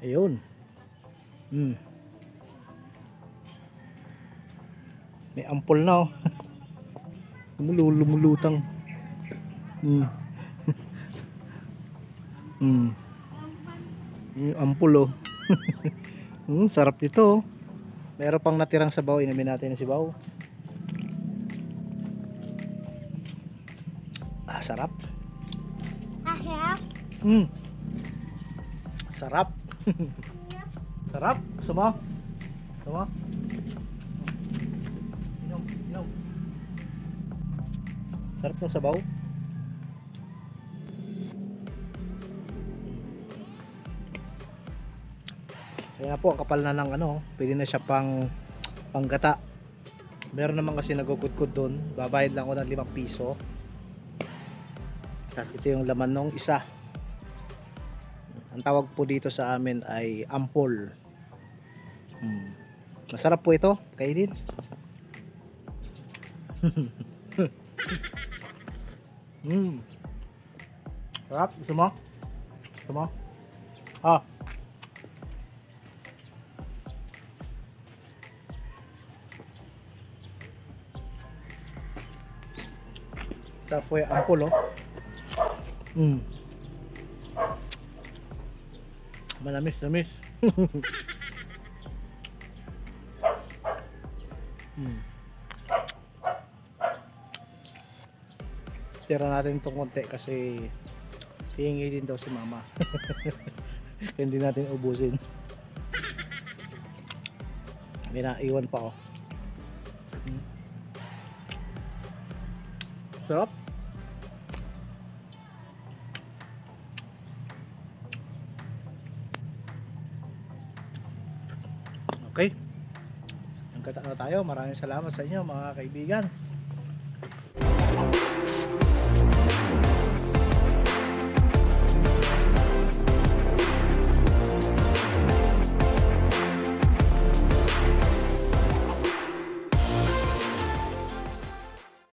Ayun. May ampol na oh. Lumulutang. Yung ampul oh. Sarap nito oh. Meron pang natirang sabaw, inumin natin yung sabaw. Sarap. Sarap. Sarap. Gusto mo? Gusto mo? Inom. Sarap ng sabaw. Kaya po ang kapal na ng ano, pwede na siya panggata. Meron naman kasi nagugudkod doon, babayad lang ako ng 5 piso. Tapos ito yung laman ng isa. Ang tawag po dito sa amin ay ampol. Masarap po ito, kainin. Sarap, gusto mo? Gusto mo? Sarap po yung ampol oh. Manamis. Tira natin itong konti kasi hihingi din daw si mama. Hindi natin ubusin. May naiwan pa oh. Sarap. Okay. Hanggang na tayo. Maraming salamat sa inyo mga kaibigan.